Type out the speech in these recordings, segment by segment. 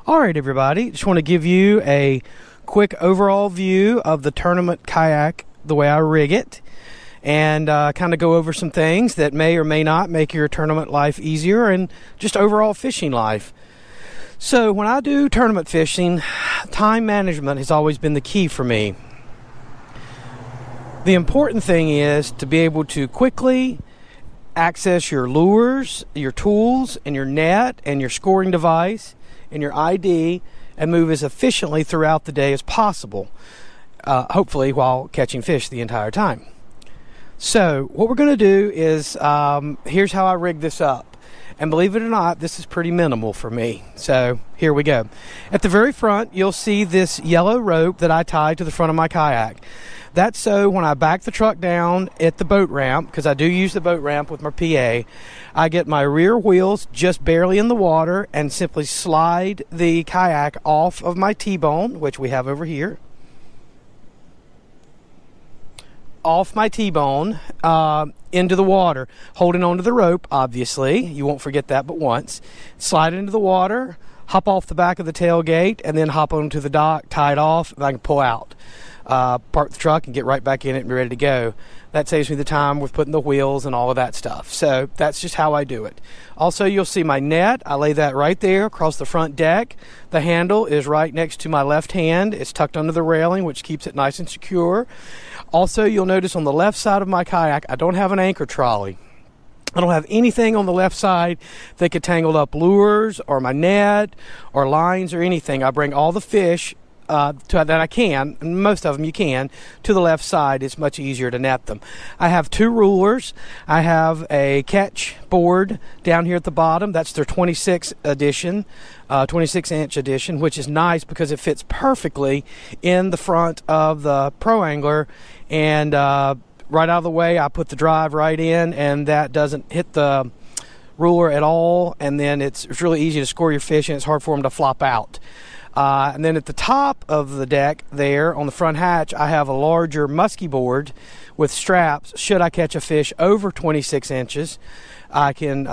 All right, everybody, just want to give you a quick overall view of the tournament kayak, the way I rig it, and kind of go over some things that may or may not make your tournament life easier and just overall fishing life. So when I do tournament fishing, time management has always been the key for me. The important thing is to be able to quickly access your lures, your tools, and your net, and your scoring device, and your ID, and move as efficiently throughout the day as possible, hopefully while catching fish the entire time. So what we're going to do is, here's how I rig this up. And believe it or not, this is pretty minimal for me. So here we go. At the very front, you'll see this yellow rope that I tie to the front of my kayak. That's so when I back the truck down at the boat ramp, because I do use the boat ramp with my PA, I get my rear wheels just barely in the water and simply slide the kayak off of my T-bone, which we have over here. Off my T-bone into the water, holding onto the rope, obviously. You won't forget that but once. Slide it into the water, hop off the back of the tailgate, and then hop onto the dock, tie it off, and I can pull out. Park the truck and get right back in it and be ready to go. That saves me the time with putting the wheels and all of that stuff. So that's just how I do it. Also, you'll see my net. I lay that right there across the front deck. The handle is right next to my left hand. It's tucked under the railing, which keeps it nice and secure. Also, you'll notice on the left side of my kayak, I don't have an anchor trolley. I don't have anything on the left side that could tangle up lures or my net or lines or anything. I bring all the fish that I can, and most of them you can, to the left side. It's much easier to net them. I have two rulers. I have a catch board down here at the bottom. That's their 26 edition, 26-inch edition, which is nice because it fits perfectly in the front of the Pro Angler, and right out of the way I put the drive right in, and that doesn't hit the ruler at all, and then it's really easy to score your fish, and it's hard for them to flop out. And then at the top of the deck there on the front hatch, I have a larger musky board with straps. Should I catch a fish over 26 inches, I can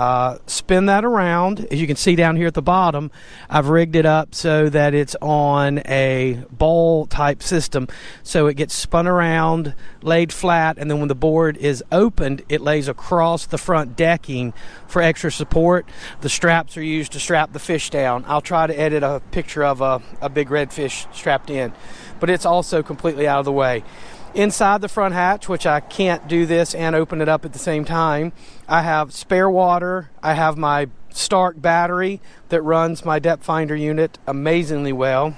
spin that around. As you can see down here at the bottom, I've rigged it up so that it's on a ball type system. So it gets spun around, laid flat, and then when the board is opened, it lays across the front decking for extra support. The straps are used to strap the fish down. I'll try to edit a picture of a big red fish strapped in, but it's also completely out of the way. Inside the front hatch, which I can't do this and open it up at the same time, I have spare water. I have my Stark battery that runs my depth finder unit amazingly well.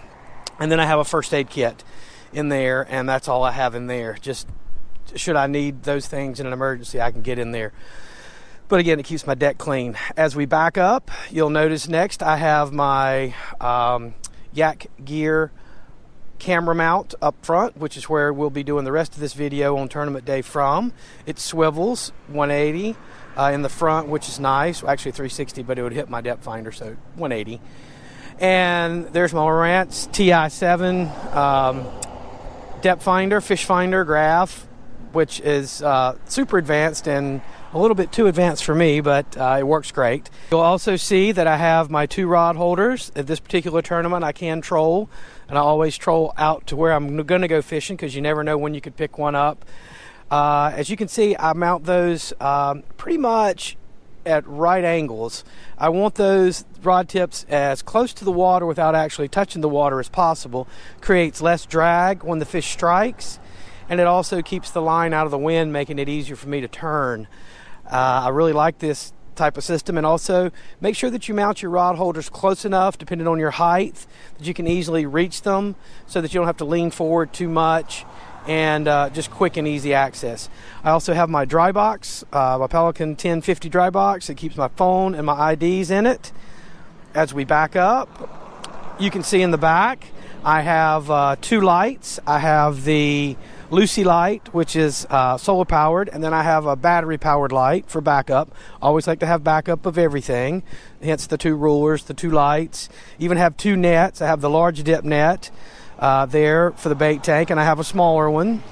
And then I have a first aid kit in there, and that's all I have in there. Just should I need those things in an emergency, I can get in there. But again, it keeps my deck clean. As we back up, you'll notice next I have my Yak Gear camera mount up front, which is where we'll be doing the rest of this video on tournament day from. It swivels 180 in the front, which is nice. Actually 360, but it would hit my depth finder, so 180. And there's my Lowrance TI7 depth finder, fish finder, graph, which is super advanced and a little bit too advanced for me, but it works great. You'll also see that I have my two rod holders. At this particular tournament, I can troll, and I always troll out to where I'm going to go fishing because you never know when you could pick one up. As you can see, I mount those pretty much at right angles. I want those rod tips as close to the water without actually touching the water as possible. Creates less drag when the fish strikes, and it also keeps the line out of the wind, making it easier for me to turn. I really like this type of system, and also make sure that you mount your rod holders close enough, depending on your height, that you can easily reach them so that you don't have to lean forward too much, and just quick and easy access. I also have my dry box, my Pelican 1050 dry box. It keeps my phone and my IDs in it. As we back up, you can see in the back I have two lights. I have the Lucy light, which is solar powered, and then I have a battery powered light for backup. Always like to have backup of everything, hence the two rulers, the two lights. Even have two nets. I have the large dip net there for the bait tank, and I have a smaller one.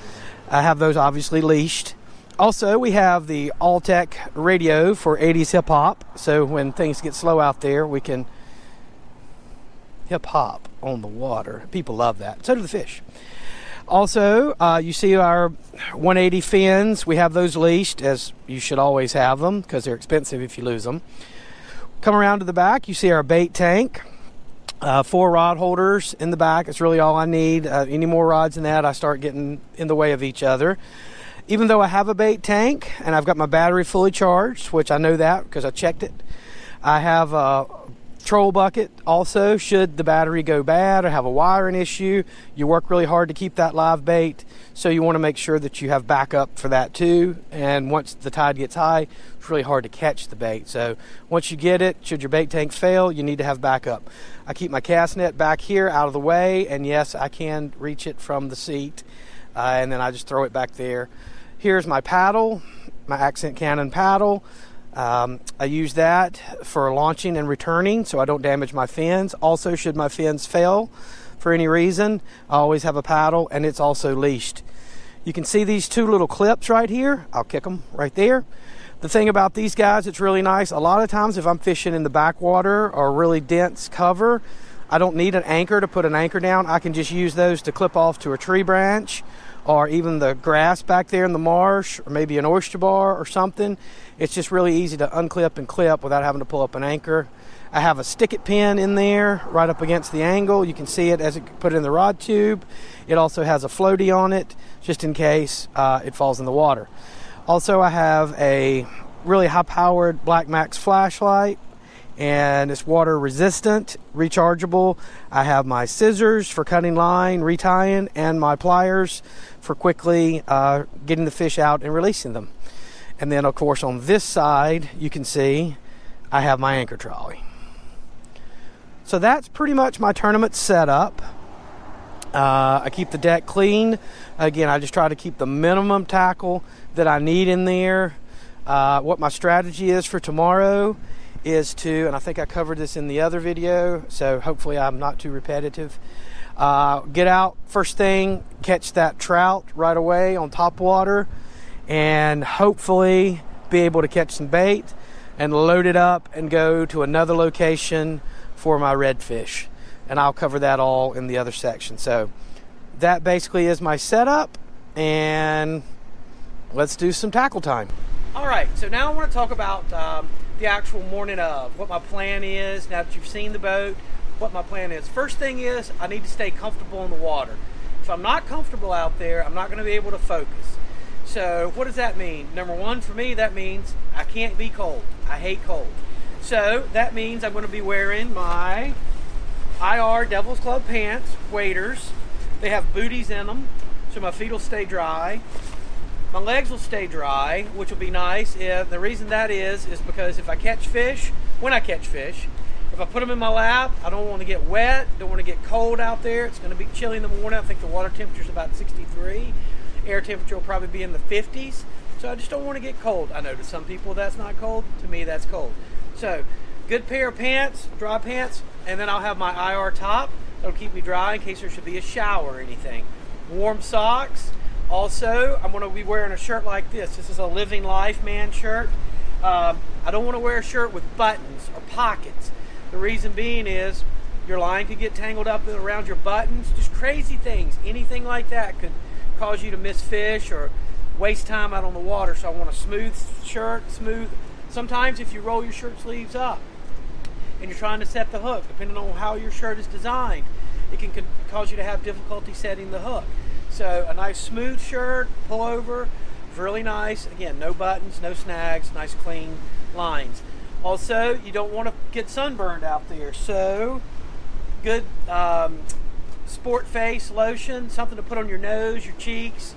I have those obviously leashed. Also, we have the All-Tech radio for 80s hip hop, so when things get slow out there, we can hip-hop on the water. People love that. So do the fish. Also, you see our 180 fins. We have those leashed, as you should always have them, because they're expensive if you lose them. Come around to the back, you see our bait tank. 4 rod holders in the back. It's really all I need. Any more rods than that, I start getting in the way of each other. Even though I have a bait tank and I've got my battery fully charged, which I know that because I checked it, I have a troll bucket also. Should the battery go bad or have a wiring issue, you work really hard to keep that live bait, so you want to make sure that you have backup for that too. And once the tide gets high, it's really hard to catch the bait. So once you get it, should your bait tank fail, you need to have backup. I keep my cast net back here out of the way, and yes, I can reach it from the seat, and then I just throw it back there. Here's my paddle, my Accent Cannon paddle. I use that for launching and returning so I don't damage my fins. Also, should my fins fail for any reason, I always have a paddle, and it's also leashed. You can see these 2 little clips right here. I'll kick them right there. The thing about these guys, it's really nice. A lot of times if I'm fishing in the backwater or really dense cover, I don't need an anchor to put an anchor down. I can just use those to clip off to a tree branch, or even the grass back there in the marsh, or maybe an oyster bar or something. It's just really easy to unclip and clip without having to pull up an anchor. I have a stick-it pin in there right up against the angle. You can see it as it put it in the rod tube. It also has a floaty on it just in case it falls in the water. Also, I have a really high-powered Black Max flashlight, and it's water resistant, rechargeable. I have my scissors for cutting line, retying, and my pliers for quickly getting the fish out and releasing them. And then of course on this side you can see I have my anchor trolley. So that's pretty much my tournament setup. I keep the deck clean. Again, I just try to keep the minimum tackle that I need in there. What my strategy is for tomorrow is to, and I think I covered this in the other video, so hopefully I'm not too repetitive. Get out first thing, catch that trout right away on top water, and hopefully be able to catch some bait and load it up and go to another location for my redfish. And I'll cover that all in the other section. So that basically is my setup, and let's do some tackle time. All right, so now I want to talk about the actual morning of, what my plan is now that you've seen the boat, what my plan is. First thing is I need to stay comfortable in the water. If I'm not comfortable out there, I'm not going to be able to focus. So what does that mean? Number one, for me, that means I can't be cold. I hate cold. So that means I'm going to be wearing my IR Devil's Club pants, waders. They have booties in them, so my feet will stay dry. My legs will stay dry, which will be nice. The reason that is because if I catch fish, when I catch fish, if I put them in my lap, I don't want to get wet, don't want to get cold out there. It's going to be chilly in the morning. I think the water temperature is about 63. Air temperature will probably be in the 50s. So I just don't want to get cold. I know to some people that's not cold. To me, that's cold. So good pair of pants, dry pants, and then I'll have my IR top. That'll keep me dry in case there should be a shower or anything. Warm socks. Also, I'm going to be wearing a shirt like this. This is a Living Life Man shirt. I don't want to wear a shirt with buttons or pockets. The reason being is your line could get tangled up around your buttons. Just crazy things. Anything like that could cause you to miss fish or waste time out on the water. So I want a smooth shirt, smooth. Sometimes if you roll your shirt sleeves up and you're trying to set the hook, depending on how your shirt is designed, it can cause you to have difficulty setting the hook. So a nice smooth shirt, pullover, really nice. Again, no buttons, no snags, nice clean lines. Also, you don't want to get sunburned out there. So good sport face lotion, something to put on your nose, your cheeks,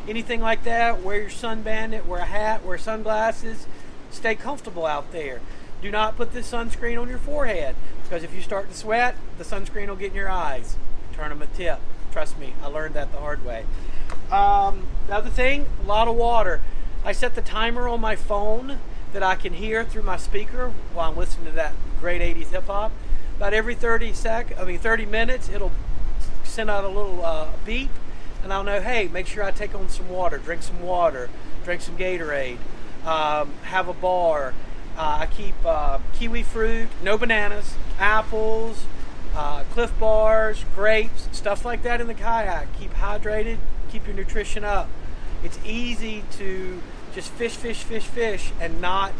anything like that. Wear your sun bandit, wear a hat, wear sunglasses. Stay comfortable out there. Do not put this sunscreen on your forehead, because if you start to sweat, the sunscreen will get in your eyes. Tournament tip. Trust me, I learned that the hard way. The other thing, a lot of water. I set the timer on my phone that I can hear through my speaker while I'm listening to that great 80s hip hop. About every 30 minutes, it'll send out a little beep, and I'll know, hey, make sure I take on some water, drink some Gatorade, have a bar. I keep kiwi fruit, no bananas, apples, Cliff Bars, grapes, stuff like that in the kayak. Keep hydrated, keep your nutrition up. It's easy to just fish and not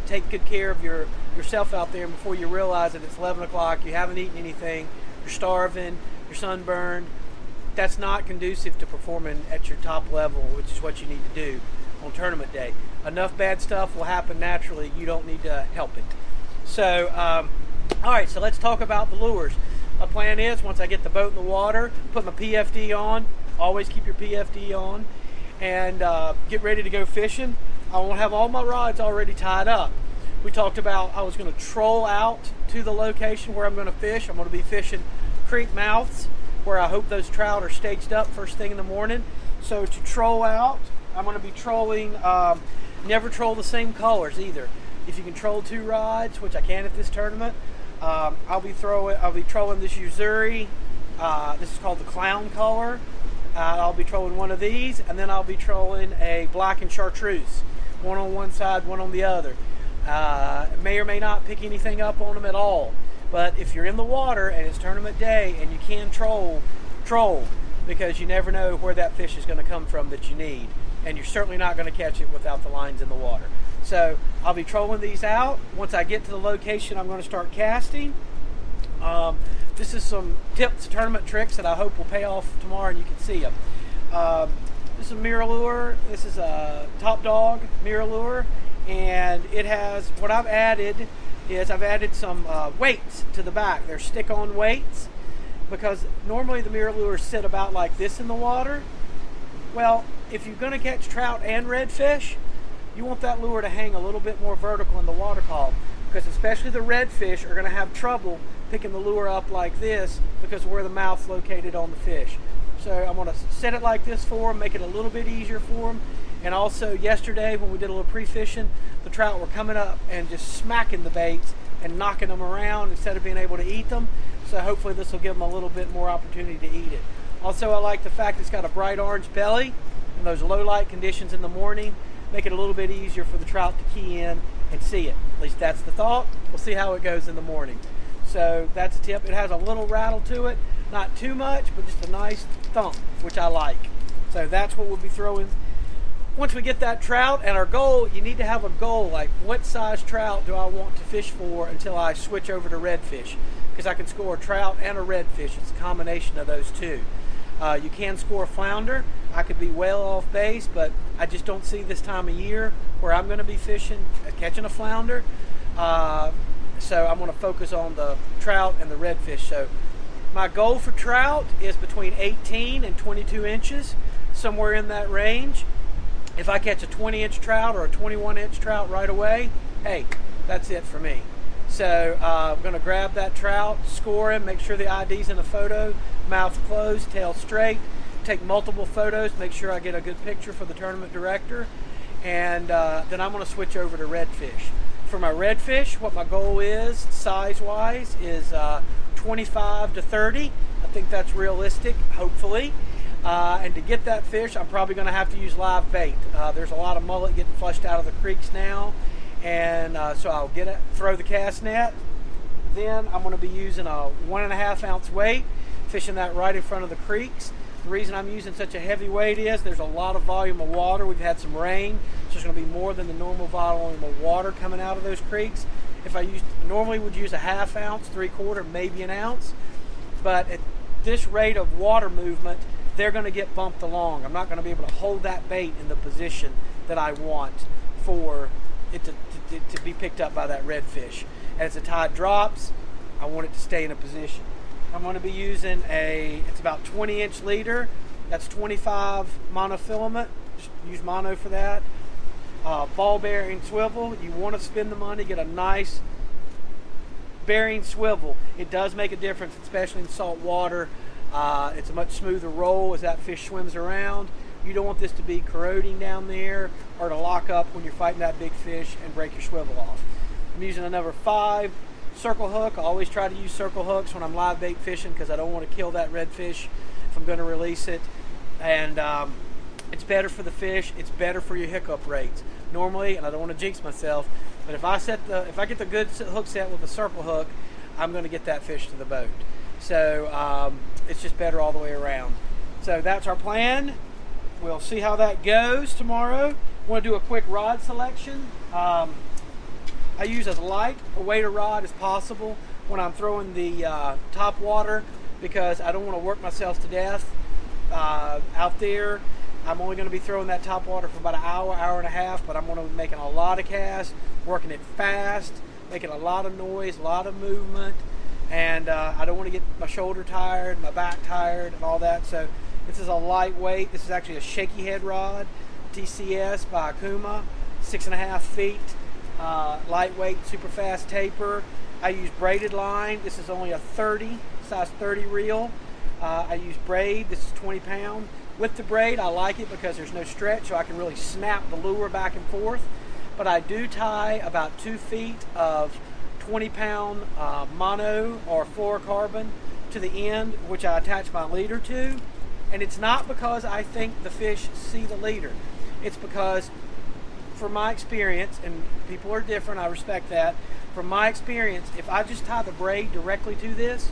take good care of yourself out there, and before you realize it, it's 11 o'clock, you haven't eaten anything, you're starving, you're sunburned. That's not conducive to performing at your top level, which is what you need to do on tournament day. Enough bad stuff will happen naturally. You don't need to help it. So, all right, so let's talk about the lures. My plan is, once I get the boat in the water, put my PFD on. Always keep your PFD on. And get ready to go fishing. I won't have all my rods already tied up. We talked about I was going to troll out to the location where I'm going to fish. I'm going to be fishing creek mouths where I hope those trout are staged up first thing in the morning. So to troll out, I'm going to be trolling, never troll the same colors either. If you can troll 2 rods, which I can at this tournament, I'll be trolling this Uzuri. This is called the clown color. I'll be trolling one of these, and then I'll be trolling a black and chartreuse. One on one side, one on the other. May or may not pick anything up on them at all. But if you're in the water and it's tournament day and you can troll, because you never know where that fish is going to come from that you need. And you're certainly not going to catch it without the lines in the water. So I'll be trolling these out. Once I get to the location, I'm going to start casting. This is some tips, tournament tricks that I hope will pay off tomorrow and you can see them. This is a mirror lure. This is a Top Dog mirror lure. And it has, what I've added is I've added some weights to the back. They're stick-on weights, because normally the mirror lures sit about like this in the water. Well, if you're going to catch trout and redfish, you want that lure to hang a little bit more vertical in the water column, because especially the redfish are going to have trouble picking the lure up like this because of where the mouth's located on the fish. So I'm going to set it like this for them, make it a little bit easier for them. And also yesterday when we did a little pre-fishing, the trout were coming up and just smacking the baits and knocking them around instead of being able to eat them. So hopefully this will give them a little bit more opportunity to eat it. Also, I like the fact it's got a bright orange belly, and those low light conditions in the morning make it a little bit easier for the trout to key in and see it. At least that's the thought. We'll see how it goes in the morning. So that's a tip. It has a little rattle to it, not too much, but just a nice thump, which I like. So that's what we'll be throwing. Once we get that trout, and our goal, you need to have a goal, like what size trout do I want to fish for until I switch over to redfish, because I can score a trout and a redfish. It's a combination of those two. You can score a flounder. I could be well off base, but I just don't see this time of year where I'm going to be fishing, catching a flounder. So I'm going to focus on the trout and the redfish. So my goal for trout is between 18 and 22 inches, somewhere in that range. If I catch a 20-inch trout or a 21-inch trout right away, hey, that's it for me. So I'm going to grab that trout, score him, make sure the ID's in the photo, mouth closed, tail straight, take multiple photos, make sure I get a good picture for the tournament director, and then I'm going to switch over to redfish. For my redfish, what my goal is, size-wise, is 25 to 30. I think that's realistic, hopefully. And to get that fish, I'm probably going to have to use live bait. There's a lot of mullet getting flushed out of the creeks now, and so I'll throw the cast net. Then I'm going to be using a 1.5 ounce weight, fishing that right in front of the creeks. The reason I'm using such a heavy weight is there's a lot of volume of water. We've had some rain, so there's going to be more than the normal volume of water coming out of those creeks. If I normally would use a 1/2 ounce, 3/4, maybe an ounce, but at this rate of water movement, they're going to get bumped along. I'm not going to be able to hold that bait in the position that I want for it to be picked up by that redfish. As the tide drops, I want it to stay in a position. I'm going to be using it's about 20-inch leader. That's 25 monofilament. Just use mono for that. Ball bearing swivel. You want to spend the money, get a nice bearing swivel. It does make a difference, especially in salt water. It's a much smoother roll as that fish swims around. You don't want this to be corroding down there or to lock up when you're fighting that big fish and break your swivel off. I'm using a number 5 circle hook. I always try to use circle hooks when I'm live bait fishing because I don't want to kill that redfish if I'm going to release it. And it's better for the fish. It's better for your hiccup rates. Normally, and I don't want to jinx myself, but if I get the good hook set with a circle hook, I'm going to get that fish to the boat. So it's just better all the way around. So that's our plan. We'll see how that goes tomorrow. I want to do a quick rod selection. I use as light a weighted rod as possible when I'm throwing the top water, because I don't want to work myself to death out there. I'm only going to be throwing that top water for about an hour, hour and a half, but I'm going to be making a lot of casts, working it fast, making a lot of noise, a lot of movement, and I don't want to get my shoulder tired, my back tired, and all that. So this is a lightweight. This is actually a shaky head rod, TCS by Akuma, 6.5 feet, lightweight, super fast taper. I use braided line. This is only a 30, size 30 reel. I use braid. This is 20 pound. With the braid, I like it because there's no stretch, so I can really snap the lure back and forth. But I do tie about 2 feet of 20 pound mono or fluorocarbon to the end, which I attach my leader to. And it's not because I think the fish see the leader. It's because, from my experience, and people are different, I respect that. From my experience, if I just tie the braid directly to this,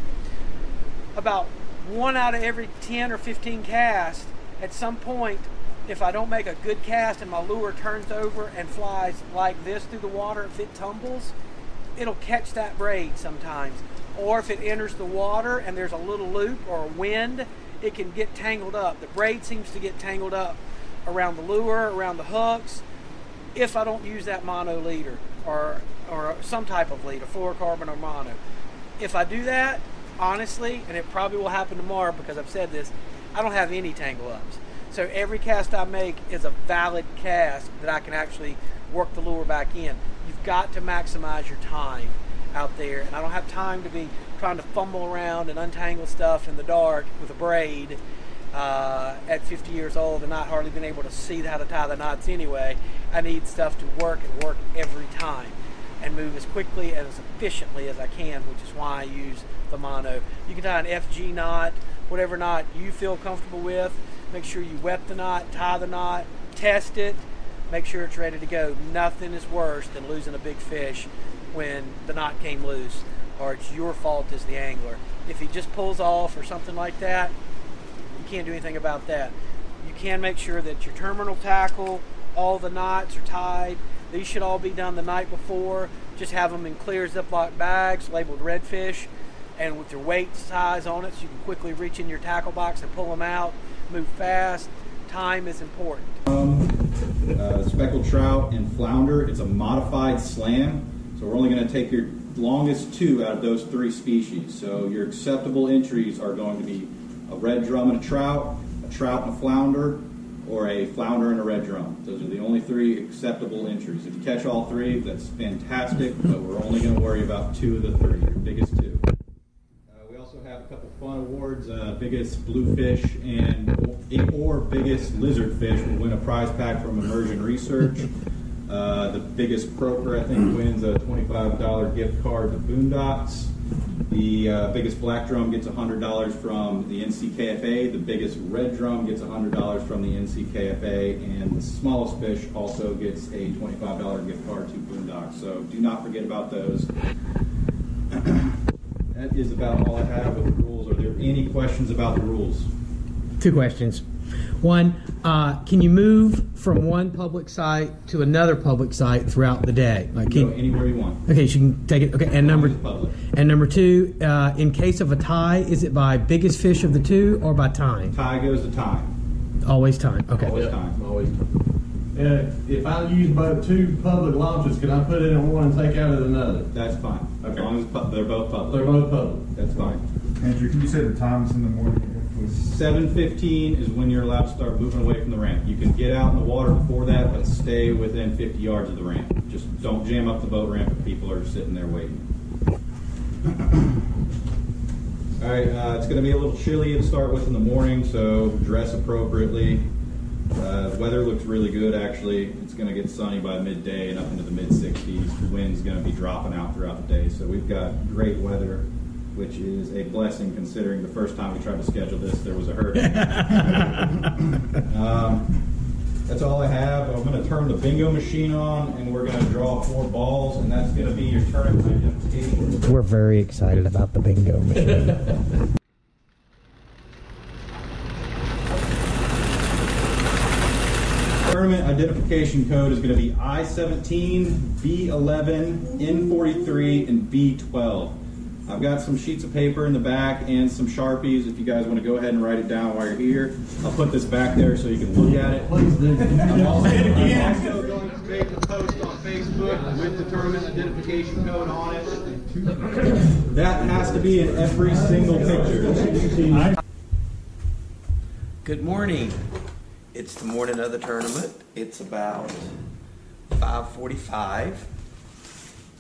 about 1 out of every 10 or 15 casts, at some point, if I don't make a good cast and my lure turns over and flies like this through the water, if it tumbles, it'll catch that braid sometimes. Or if it enters the water and there's a little loop or a wind, it can get tangled up. The braid seems to get tangled up around the lure, around the hooks, if I don't use that mono leader or some type of lead, a fluorocarbon or mono. If I do that, honestly, and it probably will happen tomorrow because I've said this, I don't have any tangle ups. So every cast I make is a valid cast that I can actually work the lure back in. You've got to maximize your time out there, and I don't have time to be trying to fumble around and untangle stuff in the dark with a braid at 50 years old and not hardly been able to see how to tie the knots anyway. I need stuff to work and work every time and move as quickly and as efficiently as I can, which is why I use the mono. You can tie an FG knot, whatever knot you feel comfortable with. Make sure you wet the knot, tie the knot, test it, make sure it's ready to go. Nothing is worse than losing a big fish when the knot came loose, or it's your fault as the angler. If he just pulls off or something like that, you can't do anything about that. You can make sure that your terminal tackle, all the knots are tied. These should all be done the night before. Just have them in clear Ziploc bags labeled redfish, and with your weight size on it, so you can quickly reach in your tackle box and pull them out. Move fast. Time is important. Speckled trout and flounder. It's a modified slam, so we're only going to take your longest 2 out of those 3 species. So your acceptable entries are going to be a red drum and a trout and a flounder, or a flounder and a red drum. Those are the only 3 acceptable entries. If you catch all 3, that's fantastic, but we're only going to worry about 2 of the 3, your biggest 2. We also have a couple fun awards. Biggest bluefish or biggest lizardfish will win a prize pack from Immersion Research. The biggest croaker, I think, wins a $25 gift card to Boondocks. The biggest black drum gets $100 from the NCKFA. The biggest red drum gets $100 from the NCKFA. And the smallest fish also gets a $25 gift card to Boondocks. So do not forget about those. That is about all I have with the rules. Are there any questions about the rules? 2 questions. One, can you move from one public site to another public site throughout the day? Like, you can go anywhere you want. Okay, so you can take it. Okay, and number 2, in case of a tie, is it by biggest fish of the 2 or by time? Tie goes to time. Always time. Okay. Always time. Always time. If I use both 2 public launches, can I put it in one and take out of another? That's fine. Okay. As long as they're both public. They're both public. That's fine. Andrew, can you say the times in the morning? 7:15 is when you're allowed to start moving away from the ramp. You can get out in the water before that, but stay within 50 yards of the ramp. Just don't jam up the boat ramp if people are sitting there waiting. All right, it's going to be a little chilly to start with in the morning, so dress appropriately. The weather looks really good, actually. It's going to get sunny by midday and up into the mid-60s. The wind's going to be dropping out throughout the day, so we've got great weather, which is a blessing considering the first time we tried to schedule this, there was a hurricane. That's all I have. I'm going to turn the bingo machine on, and we're going to draw 4 balls, and that's going to be your tournament identification. We're very excited about the bingo machine. Tournament identification code is going to be I-17, B11, N43, and B12. I've got some sheets of paper in the back and some Sharpies if you guys want to go ahead and write it down while you're here. I'll put this back there so you can look at it. Please do. I'm also going to make a post on Facebook with the tournament identification code on it. That has to be in every single picture. Good morning. It's the morning of the tournament. It's about 5:45,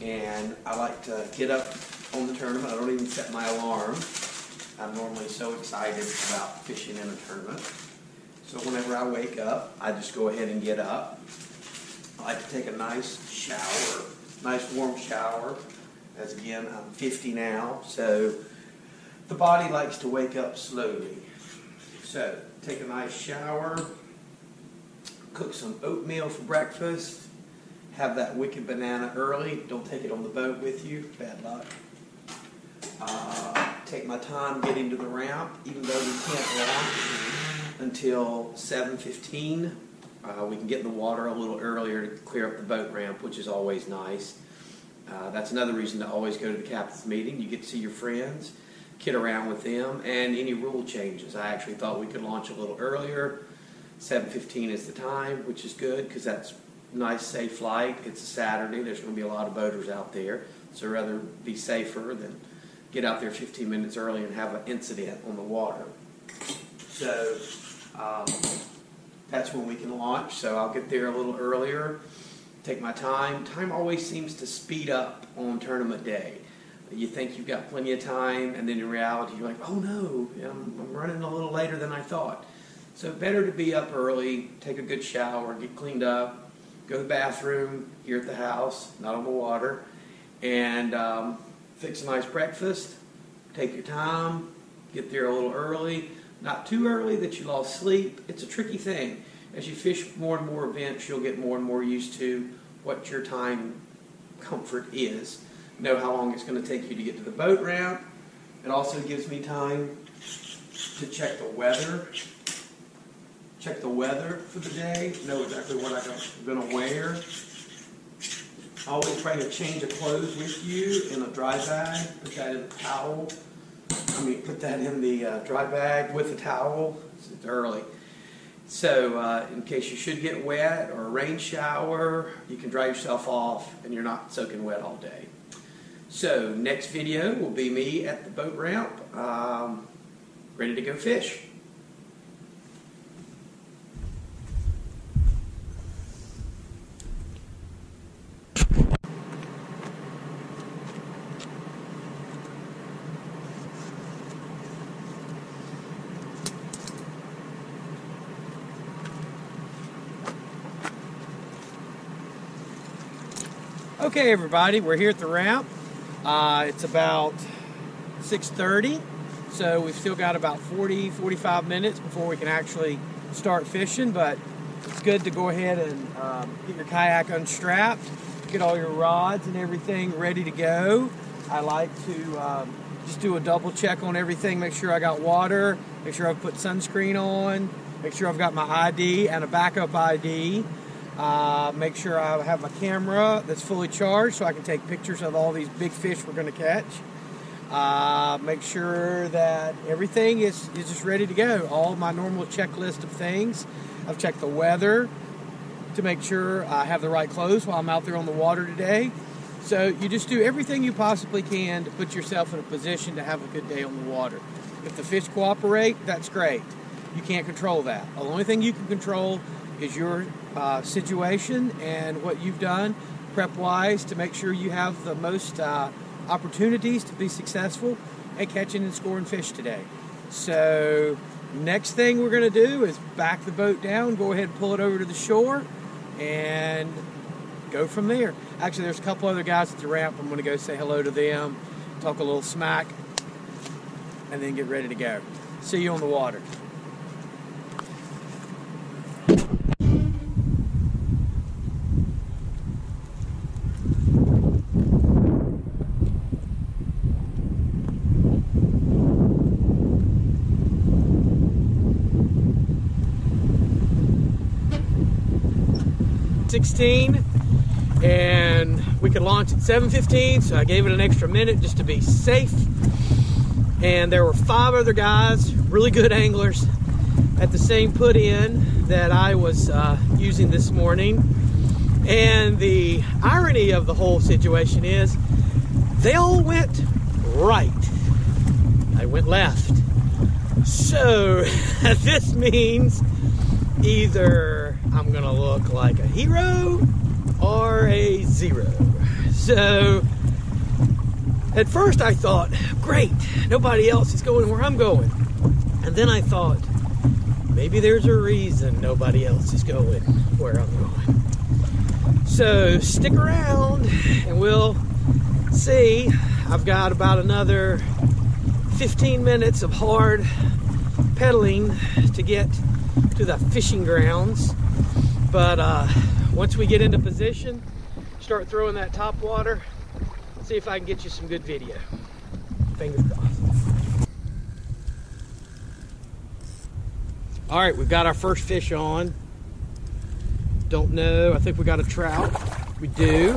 and I like to get up on the tournament. I don't even set my alarm. I'm normally so excited about fishing in a tournament. So whenever I wake up, I just go ahead and get up. I like to take a nice shower, nice warm shower. As again, I'm 50 now, so the body likes to wake up slowly. So take a nice shower, cook some oatmeal for breakfast, have that wicked banana early. Don't take it on the boat with you, bad luck. Take my time getting to the ramp, even though we can't launch until 7:15. We can get in the water a little earlier to clear up the boat ramp, which is always nice. That's another reason to always go to the captain's meeting. You get to see your friends, kid around with them, and any rule changes. I actually thought we could launch a little earlier. 7:15 is the time, which is good because that's nice, safe light. It's a Saturday. There's going to be a lot of boaters out there, so I'd rather be safer than get out there 15 minutes early and have an incident on the water. So that's when we can launch. So I'll get there a little earlier, take my time. Time always seems to speed up on tournament day. You think you've got plenty of time, and then in reality you're like, oh no, I'm running a little later than I thought. So better to be up early, take a good shower, get cleaned up, go to the bathroom here at the house, not on the water, and fix a nice breakfast, take your time, get there a little early, not too early that you lost sleep. It's a tricky thing. As you fish more and more events, you'll get more and more used to what your time comfort is. Know how long it's going to take you to get to the boat ramp. It also gives me time to check the weather. Check the weather for the day, know exactly what I'm going to wear. Always bring a change of clothes with you in a dry bag. Put that in the towel. Put that in the dry bag with a towel. It's early. So in case you should get wet or a rain shower, you can dry yourself off and you're not soaking wet all day. So next video will be me at the boat ramp, ready to go fish. Okay, everybody, we're here at the ramp. It's about 6:30, so we've still got about 40-45 minutes before we can actually start fishing, but it's good to go ahead and get your kayak unstrapped, get all your rods and everything ready to go. I like to just do a double check on everything, make sure I got water, make sure I've put sunscreen on, make sure I've got my ID and a backup ID. Make sure I have a camera that's fully charged so I can take pictures of all these big fish we're going to catch. Make sure that everything is just ready to go. All my normal checklist of things. I've checked the weather to make sure I have the right clothes while I'm out there on the water today. So you just do everything you possibly can to put yourself in a position to have a good day on the water. If the fish cooperate, that's great. You can't control that. The only thing you can control is your situation and what you've done prep-wise to make sure you have the most opportunities to be successful at catching and scoring fish today. So next thing we're going to do is back the boat down, go ahead and pull it over to the shore, and go from there. Actually, there's a couple other guys at the ramp. I'm going to go say hello to them, talk a little smack, and then get ready to go. See you on the water. 16, and we could launch at 7:15, so I gave it an extra minute just to be safe. And there were 5 other guys, really good anglers, at the same put-in that I was using this morning. And the irony of the whole situation is they all went right. I went left. So this means either I'm gonna look like a hero or a zero. So at first I thought, great, nobody else is going where I'm going. And then I thought, maybe there's a reason nobody else is going where I'm going. So stick around and we'll see. I've got about another 15 minutes of hard pedaling to get to the fishing grounds. But once we get into position, start throwing that top water, see if I can get you some good video. Fingers crossed. All right, we've got our first fish on. Don't know, I think we got a trout. We do.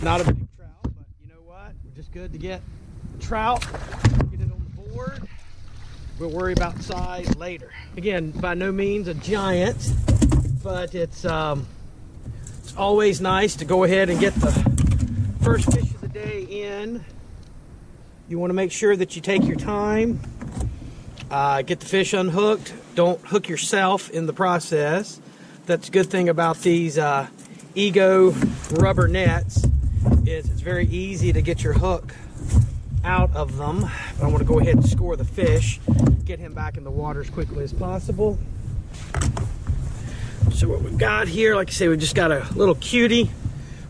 Not a big trout, but you know what? We're just good to get a trout, get it on the board. We'll worry about size later. Again, by no means a giant, but it's always nice to go ahead and get the first fish of the day in. You want to make sure that you take your time, get the fish unhooked. Don't hook yourself in the process. That's a good thing about these Ego rubber nets is it's very easy to get your hook out of them. But I want to go ahead and score the fish, get him back in the water as quickly as possible. So what we've got here, like I say, we just got a little cutie,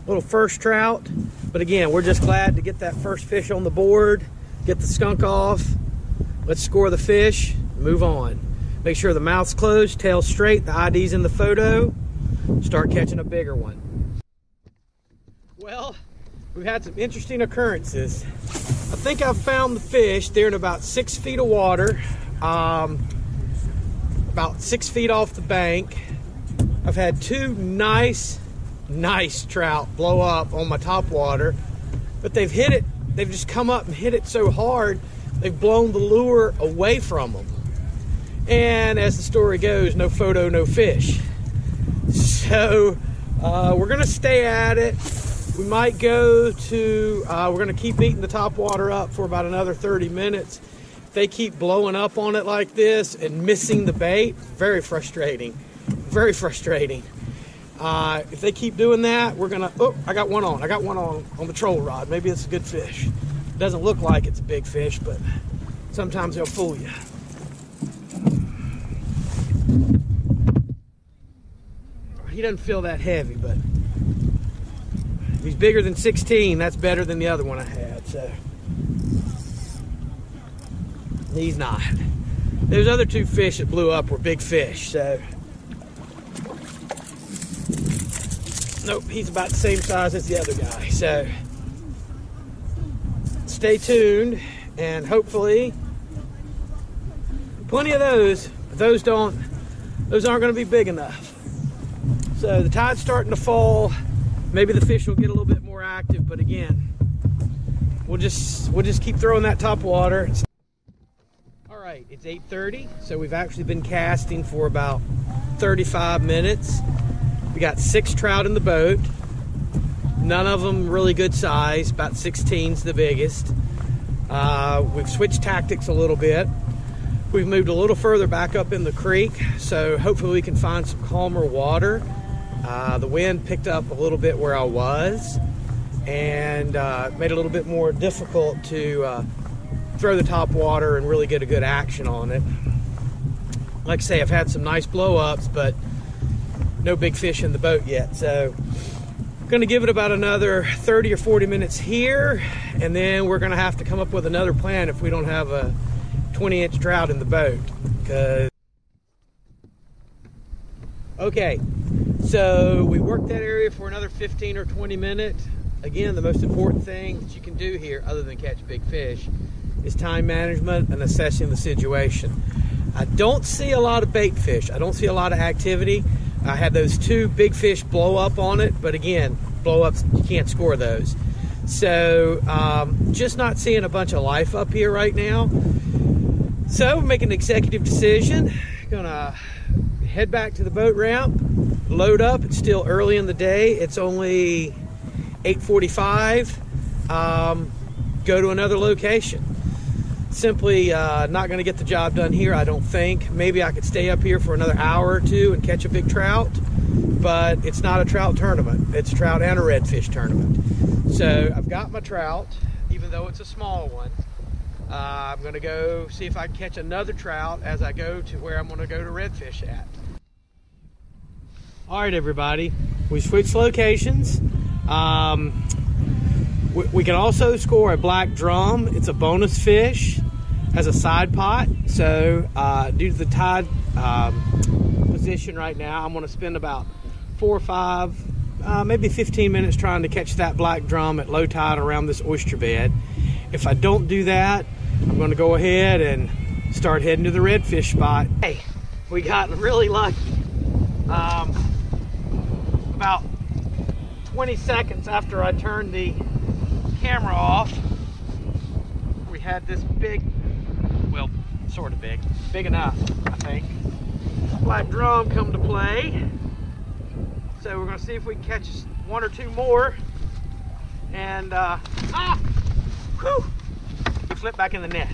little first trout. But again, we're just glad to get that first fish on the board, get the skunk off. Let's score the fish, move on. Make sure the mouth's closed, tail straight, the ID's in the photo. Start catching a bigger one. Well, we've had some interesting occurrences. I think I've found the fish. They're in about 6 feet of water, about 6 feet off the bank. I've had 2 nice trout blow up on my top water, but they've hit it. They've just come up and hit it so hard, they've blown the lure away from them. And as the story goes, no photo, no fish. So we're gonna stay at it. We might go to, we're gonna keep beating the top water up for about another 30 minutes. If they keep blowing up on it like this and missing the bait, very frustrating, very frustrating. If they keep doing that, we're gonna, oh, I got one on the troll rod. Maybe it's a good fish. Doesn't look like it's a big fish, but sometimes they'll fool you. He doesn't feel that heavy, but if he's bigger than 16, that's better than the other one I had, so. He's not. Those other 2 fish that blew up were big fish, so. Nope, he's about the same size as the other guy, so. Stay tuned, and hopefully, plenty of those, but those aren't gonna be big enough. So the tide's starting to fall. Maybe the fish will get a little bit more active, but again, we'll just keep throwing that top water. All right, it's 8:30, so we've actually been casting for about 35 minutes. We got 6 trout in the boat. None of them really good size, about 16's the biggest. We've switched tactics a little bit. We've moved a little further back up in the creek, so hopefully we can find some calmer water. The wind picked up a little bit where I was and made it a little bit more difficult to throw the top water and really get a good action on it. Like I say, I've had some nice blow-ups, but no big fish in the boat yet. So I'm going to give it about another 30 or 40 minutes here, and then we're going to have to come up with another plan if we don't have a 20-inch trout in the boat. Okay, so we worked that area for another 15 or 20 minutes. Again, the most important thing that you can do here, other than catch big fish, is time management and assessing the situation. I don't see a lot of bait fish. I don't see a lot of activity, I had those 2 big fish blow up on it, but again, blow ups, you can't score those. So just not seeing a bunch of life up here right now. So we're making an executive decision. Gonna head back to the boat ramp, load up. It's still early in the day. It's only 8:45. Go to another location. Simply not going to get the job done here, I don't think. Maybe I could stay up here for another hour or 2 and catch a big trout, but it's not a trout tournament. It's a trout and a redfish tournament. So I've got my trout, even though it's a small one. I'm going to go see if I can catch another trout as I go to where I'm going to go to redfish at. All right, everybody, we switched locations. We can also score a black drum. It's a bonus fish, has a side pot. So due to the tide position right now, I'm going to spend about 4 or 5, maybe 15 minutes trying to catch that black drum at low tide around this oyster bed. If I don't do that, I'm going to go ahead and start heading to the redfish spot. Hey, we got really lucky. About 20 seconds after I turned the camera off, we had this big, well, sort of big enough, I think, black drum come to play. So we're going to see if we can catch 1 or 2 more, and whew, we flip back in the net.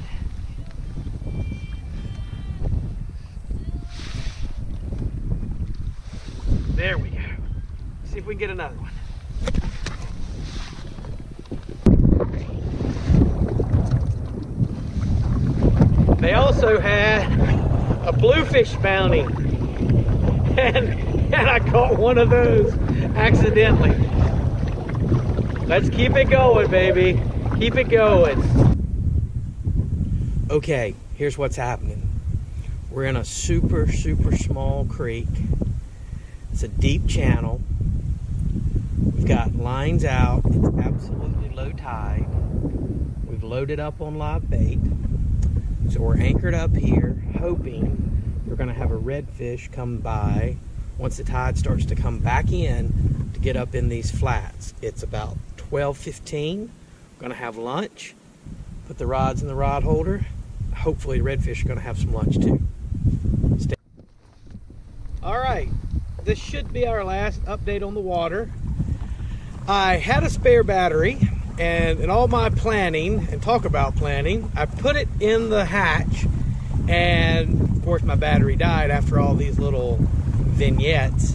There we go. See if we can get another one. They also had a bluefish bounty, and I caught one of those accidentally. Let's keep it going, baby. Keep it going. Okay, here's what's happening. We're in a super small creek. It's a deep channel. We've got lines out. It's absolutely low tide. We've loaded up on live bait. So we're anchored up here, hoping we're going to have a redfish come by once the tide starts to come back in to get up in these flats. It's about 12:15. We're going to have lunch, put the rods in the rod holder. Hopefully the redfish are going to have some lunch too. All right, this should be our last update on the water. I had a spare battery, and in all my planning, and talk about planning, I put it in the hatch, and of course my battery died after all these little vignettes.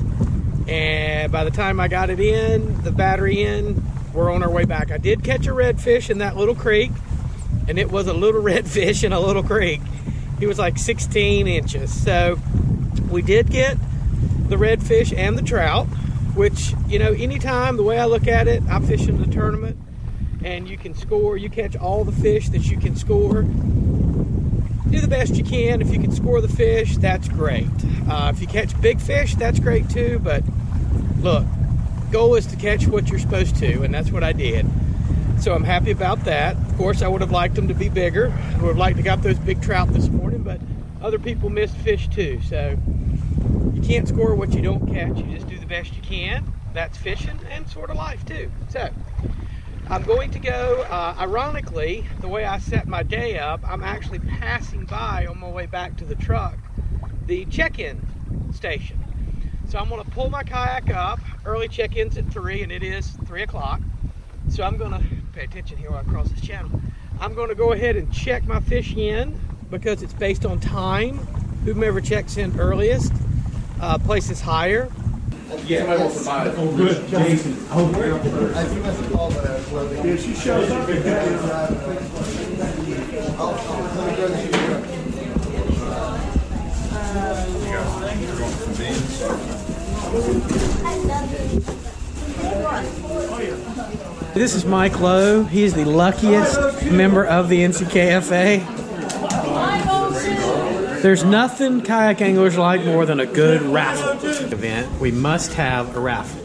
And by the time I got it in, the battery in, we're on our way back. I did catch a redfish in that little creek, and it was a little redfish in a little creek. He was like 16 inches. So we did get the redfish and the trout, which, you know, anytime, the way I look at it, I'm fishing the tournament, and you can score, you catch all the fish that you can score. Do the best you can. If you can score the fish, that's great. If you catch big fish, that's great too, but look, goal is to catch what you're supposed to, and that's what I did. So I'm happy about that. Of course, I would have liked them to be bigger. I would have liked to got those big trout this morning, but other people missed fish too. So you can't score what you don't catch. You just do the best you can. That's fishing and sort of life too. So I'm going to go, ironically, the way I set my day up, I'm actually passing by on my way back to the truck, the check-in station. So I'm going to pull my kayak up. Early check-in's at 3, and it is 3 o'clock. So I'm going to pay attention here while I cross this channel. I'm going to go ahead and check my fish in because it's based on time. Whomever checks in earliest places higher. Yeah, oh, good. Jason. Oh, I think that's a call that I was loading. Yeah, she shows up. This is Mike Lowe. He's the luckiest member of the NCKFA. There's nothing kayak anglers like more than a good raffle event. We must have a raffle.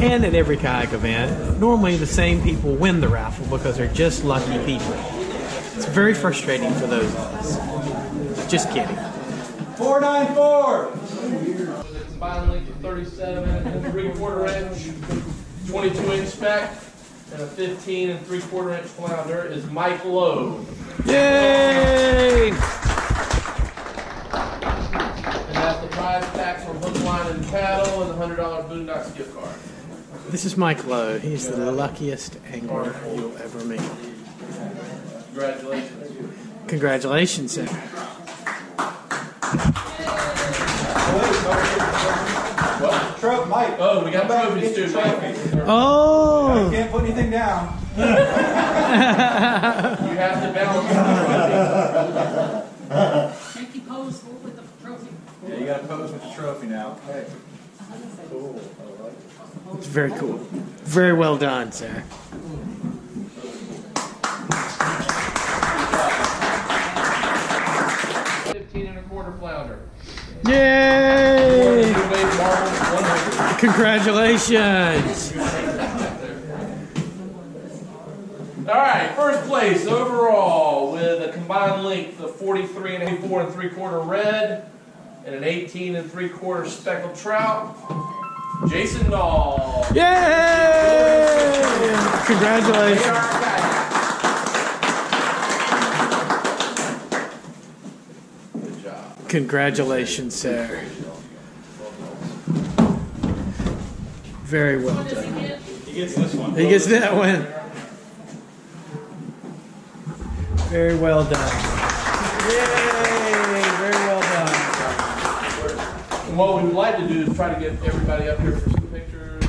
And at every kayak event, normally the same people win the raffle because they're just lucky people. It's very frustrating for those of us. Just kidding. 494. With a combined length of 37 3/4 inch, 22-inch spec, and a 15 3/4 inch flounder is Mike Lowe. Yay! And that's the prize packs from Hook, Line, and Paddle, and the $100 Boondocks gift card. This is Mike Lowe. He's the luckiest angler you'll ever meet. Congratulations. Congratulations, sir. Trophy, Mike. Oh, we got trophies too, Mike. Oh! Can't put anything down. You have to balance the trophy. Make you pose with the trophy. Yeah, you got to pose with the trophy now. Hey. It's very cool. Very well done, sir. $15.25 flounder. Yay! Wave marbles, 100. Congratulations! All right, first place overall with a combined length of 43 and 84 3/4 red and an 18 3/4 speckled trout, Jason NALL. Yay! Congratulations. Good job. Congratulations, sir. Very well done. He gets this one. He gets that one. Very well done. Yay! Very well done. And what we would like to do is try to get everybody up here for some pictures.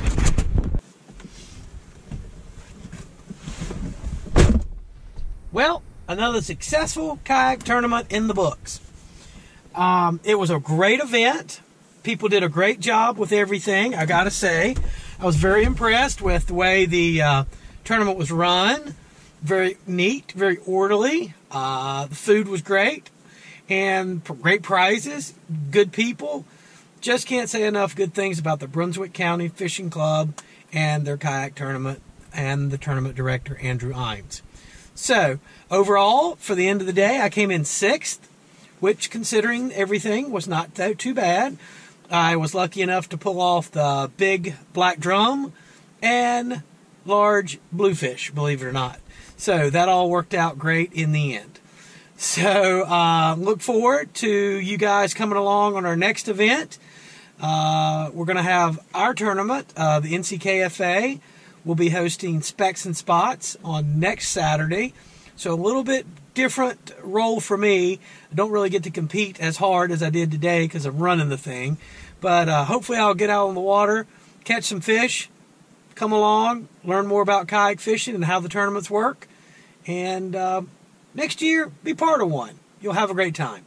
Well, another successful kayak tournament in the books. It was a great event. People did a great job with everything, I gotta say. I was very impressed with the way the tournament was run. Very neat, very orderly. The food was great. And great prizes, good people. Just can't say enough good things about the Brunswick County Fishing Club and their kayak tournament and the tournament director, Andrew IMES. So, overall, for the end of the day, I came in 6th, which, considering everything, was not too bad. I was lucky enough to pull off the big black drum and large bluefish, believe it or not. So, that all worked out great in the end. So, look forward to you guys coming along on our next event. We're going to have our tournament, the NCKFA. We'll be hosting Specs and Spots on next Saturday. So a little bit different role for me. I don't really get to compete as hard as I did today because I'm running the thing. But hopefully I'll get out on the water, catch some fish, come along, learn more about kayak fishing and how the tournaments work. And next year, be part of one. You'll have a great time.